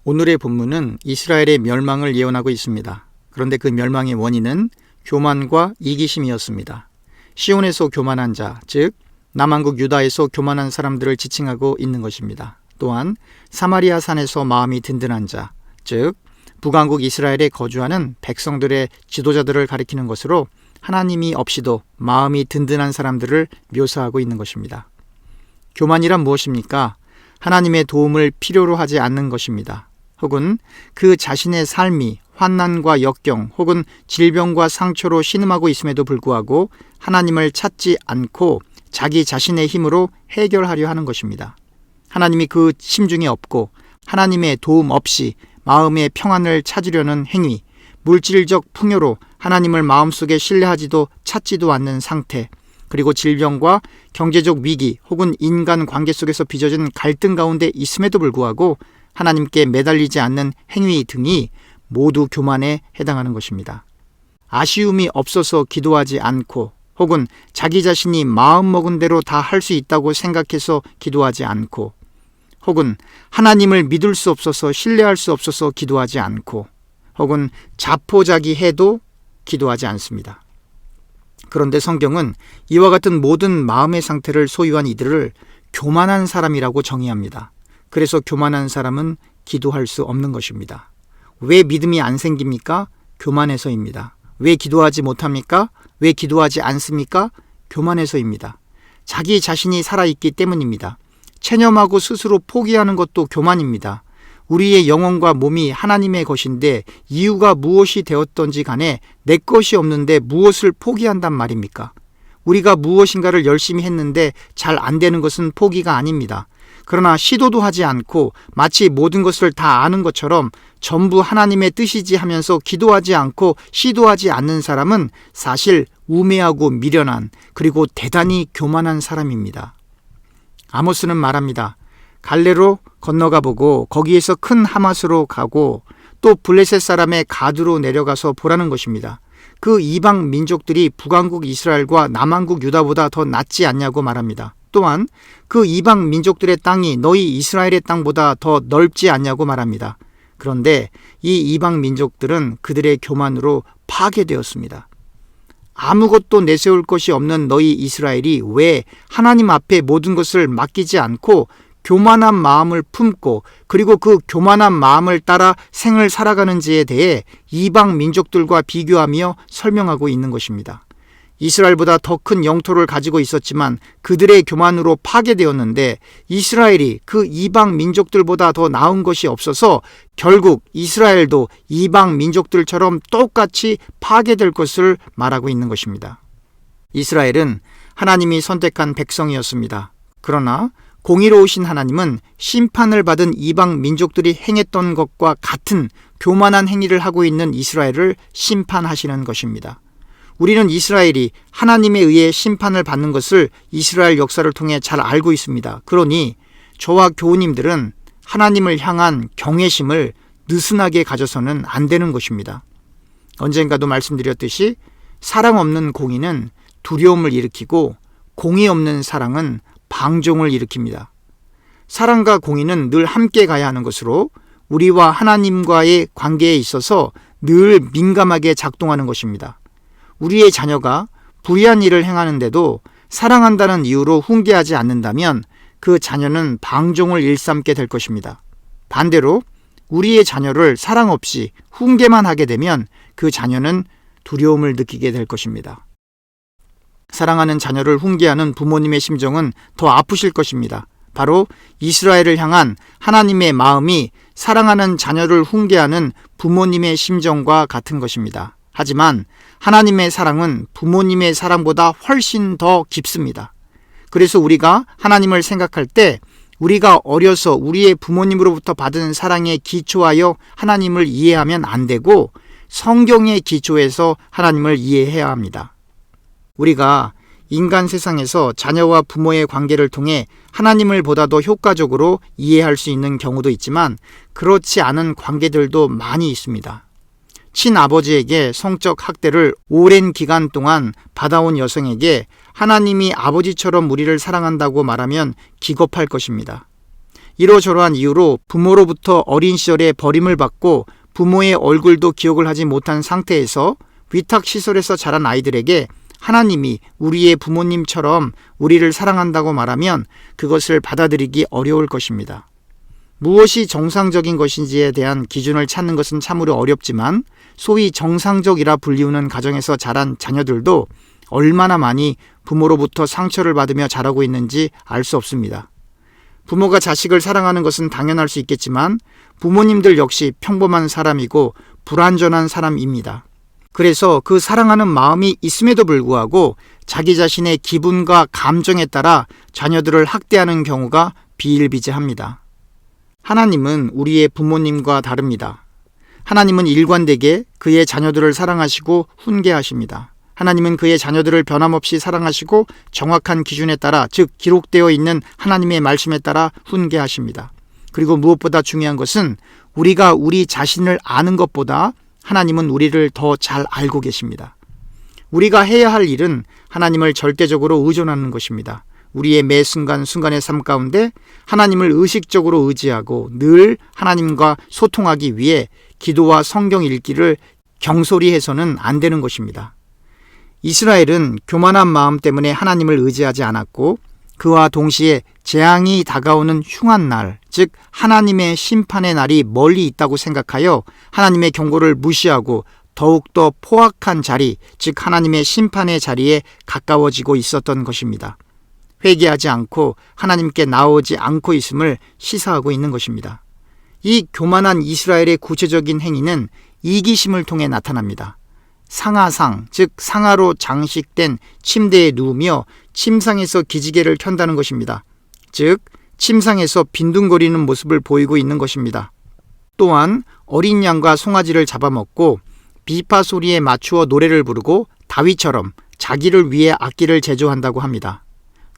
오늘의 본문은 이스라엘의 멸망을 예언하고 있습니다. 그런데 그 멸망의 원인은 교만과 이기심이었습니다. 시온에서 교만한 자, 즉 남한국 유다에서 교만한 사람들을 지칭하고 있는 것입니다. 또한 사마리아 산에서 마음이 든든한 자, 즉 북왕국 이스라엘에 거주하는 백성들의 지도자들을 가리키는 것으로 하나님이 없이도 마음이 든든한 사람들을 묘사하고 있는 것입니다. 교만이란 무엇입니까? 하나님의 도움을 필요로 하지 않는 것입니다. 혹은 그 자신의 삶이 환난과 역경 혹은 질병과 상처로 신음하고 있음에도 불구하고 하나님을 찾지 않고 자기 자신의 힘으로 해결하려 하는 것입니다. 하나님이 그 심중에 없고 하나님의 도움 없이 마음의 평안을 찾으려는 행위, 물질적 풍요로 하나님을 마음속에 신뢰하지도 찾지도 않는 상태, 그리고 질병과 경제적 위기 혹은 인간 관계 속에서 빚어진 갈등 가운데 있음에도 불구하고 하나님께 매달리지 않는 행위 등이 모두 교만에 해당하는 것입니다. 아쉬움이 없어서 기도하지 않고 혹은 자기 자신이 마음먹은 대로 다 할 수 있다고 생각해서 기도하지 않고 혹은 하나님을 믿을 수 없어서 신뢰할 수 없어서 기도하지 않고 혹은 자포자기해도 기도하지 않습니다. 그런데 성경은 이와 같은 모든 마음의 상태를 소유한 이들을 교만한 사람이라고 정의합니다. 그래서 교만한 사람은 기도할 수 없는 것입니다. 왜 믿음이 안 생깁니까? 교만해서입니다. 왜 기도하지 못합니까? 왜 기도하지 않습니까? 교만해서입니다. 자기 자신이 살아있기 때문입니다. 체념하고 스스로 포기하는 것도 교만입니다. 우리의 영혼과 몸이 하나님의 것인데 이유가 무엇이 되었던지 간에 내 것이 없는데 무엇을 포기한단 말입니까? 우리가 무엇인가를 열심히 했는데 잘 안 되는 것은 포기가 아닙니다. 그러나 시도도 하지 않고 마치 모든 것을 다 아는 것처럼 전부 하나님의 뜻이지 하면서 기도하지 않고 시도하지 않는 사람은 사실 우매하고 미련한 그리고 대단히 교만한 사람입니다. 아모스는 말합니다. 갈레로 건너가 보고 거기에서 큰 하맛으로 가고 또 블레셋 사람의 가드로 내려가서 보라는 것입니다. 그 이방 민족들이 북왕국 이스라엘과 남왕국 유다보다 더 낫지 않냐고 말합니다. 또한 그 이방 민족들의 땅이 너희 이스라엘의 땅보다 더 넓지 않냐고 말합니다. 그런데 이 이방 민족들은 그들의 교만으로 파괴되었습니다. 아무것도 내세울 것이 없는 너희 이스라엘이 왜 하나님 앞에 모든 것을 맡기지 않고 교만한 마음을 품고 그리고 그 교만한 마음을 따라 생을 살아가는지에 대해 이방 민족들과 비교하며 설명하고 있는 것입니다. 이스라엘보다 더 큰 영토를 가지고 있었지만 그들의 교만으로 파괴되었는데 이스라엘이 그 이방 민족들보다 더 나은 것이 없어서 결국 이스라엘도 이방 민족들처럼 똑같이 파괴될 것을 말하고 있는 것입니다. 이스라엘은 하나님이 선택한 백성이었습니다. 그러나 공의로우신 하나님은 심판을 받은 이방 민족들이 행했던 것과 같은 교만한 행위를 하고 있는 이스라엘을 심판하시는 것입니다. 우리는 이스라엘이 하나님에 의해 심판을 받는 것을 이스라엘 역사를 통해 잘 알고 있습니다. 그러니 저와 교우님들은 하나님을 향한 경외심을 느슨하게 가져서는 안 되는 것입니다. 언젠가도 말씀드렸듯이 사랑 없는 공의는 두려움을 일으키고 공의 없는 사랑은 방종을 일으킵니다. 사랑과 공의는 늘 함께 가야 하는 것으로 우리와 하나님과의 관계에 있어서 늘 민감하게 작동하는 것입니다. 우리의 자녀가 불의한 일을 행하는데도 사랑한다는 이유로 훈계하지 않는다면 그 자녀는 방종을 일삼게 될 것입니다. 반대로 우리의 자녀를 사랑 없이 훈계만 하게 되면 그 자녀는 두려움을 느끼게 될 것입니다. 사랑하는 자녀를 훈계하는 부모님의 심정은 더 아프실 것입니다. 바로 이스라엘을 향한 하나님의 마음이 사랑하는 자녀를 훈계하는 부모님의 심정과 같은 것입니다. 하지만 하나님의 사랑은 부모님의 사랑보다 훨씬 더 깊습니다. 그래서 우리가 하나님을 생각할 때 우리가 어려서 우리의 부모님으로부터 받은 사랑에 기초하여 하나님을 이해하면 안 되고 성경의 기초에서 하나님을 이해해야 합니다. 우리가 인간 세상에서 자녀와 부모의 관계를 통해 하나님을 보다 더 효과적으로 이해할 수 있는 경우도 있지만 그렇지 않은 관계들도 많이 있습니다. 친아버지에게 성적 학대를 오랜 기간 동안 받아온 여성에게 하나님이 아버지처럼 우리를 사랑한다고 말하면 기겁할 것입니다. 이러저러한 이유로 부모로부터 어린 시절에 버림을 받고 부모의 얼굴도 기억을 하지 못한 상태에서 위탁시설에서 자란 아이들에게 하나님이 우리의 부모님처럼 우리를 사랑한다고 말하면 그것을 받아들이기 어려울 것입니다. 무엇이 정상적인 것인지에 대한 기준을 찾는 것은 참으로 어렵지만 소위 정상적이라 불리우는 가정에서 자란 자녀들도 얼마나 많이 부모로부터 상처를 받으며 자라고 있는지 알 수 없습니다. 부모가 자식을 사랑하는 것은 당연할 수 있겠지만 부모님들 역시 평범한 사람이고 불완전한 사람입니다. 그래서 그 사랑하는 마음이 있음에도 불구하고 자기 자신의 기분과 감정에 따라 자녀들을 학대하는 경우가 비일비재합니다. 하나님은 우리의 부모님과 다릅니다. 하나님은 일관되게 그의 자녀들을 사랑하시고 훈계하십니다. 하나님은 그의 자녀들을 변함없이 사랑하시고 정확한 기준에 따라, 즉 기록되어 있는 하나님의 말씀에 따라 훈계하십니다. 그리고 무엇보다 중요한 것은 우리가 우리 자신을 아는 것보다 하나님은 우리를 더 잘 알고 계십니다. 우리가 해야 할 일은 하나님을 절대적으로 의존하는 것입니다. 우리의 매 순간순간의 삶 가운데 하나님을 의식적으로 의지하고 늘 하나님과 소통하기 위해 기도와 성경 읽기를 경솔히 해서는 안 되는 것입니다. 이스라엘은 교만한 마음 때문에 하나님을 의지하지 않았고 그와 동시에 재앙이 다가오는 흉한 날, 즉 하나님의 심판의 날이 멀리 있다고 생각하여 하나님의 경고를 무시하고 더욱더 포악한 자리, 즉 하나님의 심판의 자리에 가까워지고 있었던 것입니다. 회개하지 않고 하나님께 나오지 않고 있음을 시사하고 있는 것입니다. 이 교만한 이스라엘의 구체적인 행위는 이기심을 통해 나타납니다. 상하상, 즉 상하로 장식된 침대에 누우며 침상에서 기지개를 켠다는 것입니다. 즉 침상에서 빈둥거리는 모습을 보이고 있는 것입니다. 또한 어린 양과 송아지를 잡아먹고 비파 소리에 맞추어 노래를 부르고 다윗처럼 자기를 위해 악기를 제조한다고 합니다.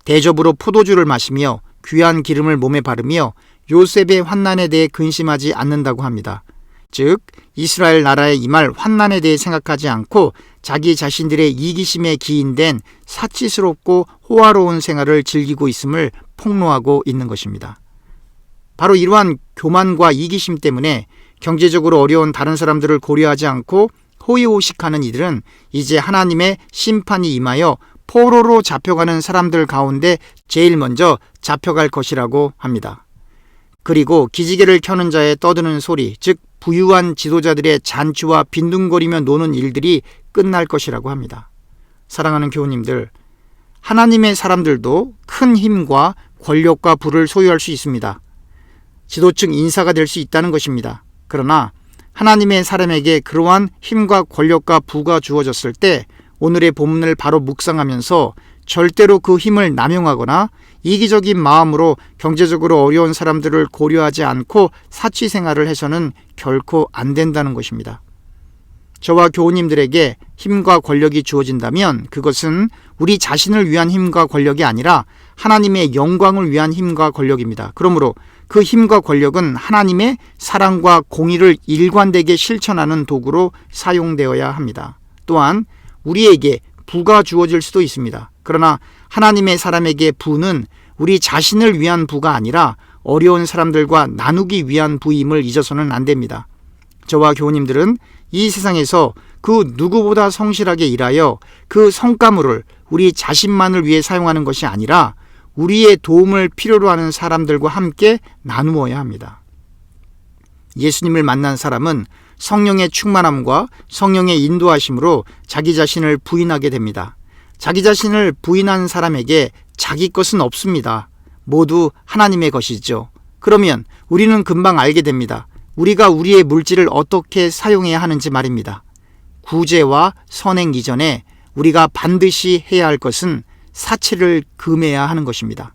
대접으로 포도주를 마시며 귀한 기름을 몸에 바르며 요셉의 환난에 대해 근심하지 않는다고 합니다. 즉 이스라엘 나라에 임할 환난에 대해 생각하지 않고 자기 자신들의 이기심에 기인된 사치스럽고 호화로운 생활을 즐기고 있음을 폭로하고 있는 것입니다. 바로 이러한 교만과 이기심 때문에 경제적으로 어려운 다른 사람들을 고려하지 않고 호의호식하는 이들은 이제 하나님의 심판이 임하여 포로로 잡혀가는 사람들 가운데 제일 먼저 잡혀갈 것이라고 합니다. 그리고 기지개를 켜는 자의 떠드는 소리, 즉 부유한 지도자들의 잔치와 빈둥거리며 노는 일들이 끝날 것이라고 합니다. 사랑하는 교우님들, 하나님의 사람들도 큰 힘과 권력과 부를 소유할 수 있습니다. 지도층 인사가 될 수 있다는 것입니다. 그러나 하나님의 사람에게 그러한 힘과 권력과 부가 주어졌을 때 오늘의 본문을 바로 묵상하면서 절대로 그 힘을 남용하거나 이기적인 마음으로 경제적으로 어려운 사람들을 고려하지 않고 사치 생활을 해서는 결코 안 된다는 것입니다. 저와 교우님들에게 힘과 권력이 주어진다면 그것은 우리 자신을 위한 힘과 권력이 아니라 하나님의 영광을 위한 힘과 권력입니다. 그러므로 그 힘과 권력은 하나님의 사랑과 공의를 일관되게 실천하는 도구로 사용되어야 합니다. 또한 우리에게 부가 주어질 수도 있습니다. 그러나 하나님의 사람에게 부는 우리 자신을 위한 부가 아니라 어려운 사람들과 나누기 위한 부임을 잊어서는 안 됩니다. 저와 교우님들은 이 세상에서 그 누구보다 성실하게 일하여 그 성과물을 우리 자신만을 위해 사용하는 것이 아니라 우리의 도움을 필요로 하는 사람들과 함께 나누어야 합니다. 예수님을 만난 사람은 성령의 충만함과 성령의 인도하심으로 자기 자신을 부인하게 됩니다. 자기 자신을 부인한 사람에게 자기 것은 없습니다. 모두 하나님의 것이죠. 그러면 우리는 금방 알게 됩니다. 우리가 우리의 물질을 어떻게 사용해야 하는지 말입니다. 구제와 선행 이전에 우리가 반드시 해야 할 것은 사치를 금해야 하는 것입니다.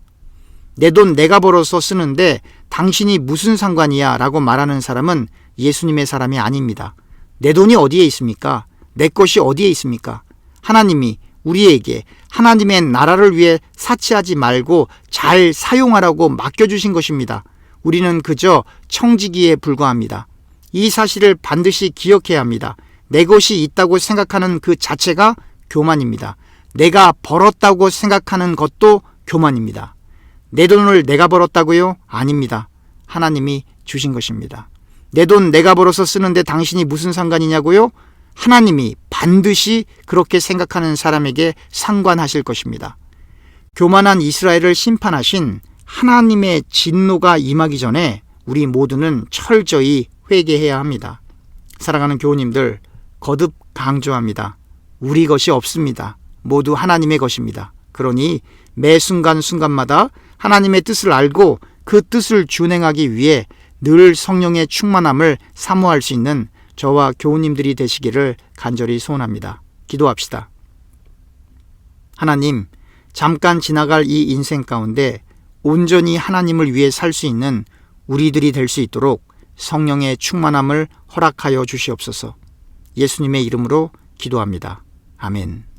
내 돈 내가 벌어서 쓰는데 당신이 무슨 상관이야 라고 말하는 사람은 예수님의 사람이 아닙니다. 내 돈이 어디에 있습니까? 내 것이 어디에 있습니까? 하나님이 우리에게 하나님의 나라를 위해 사치하지 말고 잘 사용하라고 맡겨주신 것입니다. 우리는 그저 청지기에 불과합니다. 이 사실을 반드시 기억해야 합니다. 내 것이 있다고 생각하는 그 자체가 교만입니다. 내가 벌었다고 생각하는 것도 교만입니다. 내 돈을 내가 벌었다고요? 아닙니다. 하나님이 주신 것입니다. 내 돈 내가 벌어서 쓰는데 당신이 무슨 상관이냐고요? 하나님이 반드시 그렇게 생각하는 사람에게 상관하실 것입니다. 교만한 이스라엘을 심판하신 하나님의 진노가 임하기 전에 우리 모두는 철저히 회개해야 합니다. 사랑하는 교우님들, 거듭 강조합니다. 우리 것이 없습니다. 모두 하나님의 것입니다. 그러니 매 순간순간마다 하나님의 뜻을 알고 그 뜻을 준행하기 위해 늘 성령의 충만함을 사모할 수 있는 저와 교우님들이 되시기를 간절히 소원합니다. 기도합시다. 하나님, 잠깐 지나갈 이 인생 가운데 온전히 하나님을 위해 살 수 있는 우리들이 될 수 있도록 성령의 충만함을 허락하여 주시옵소서. 예수님의 이름으로 기도합니다. 아멘.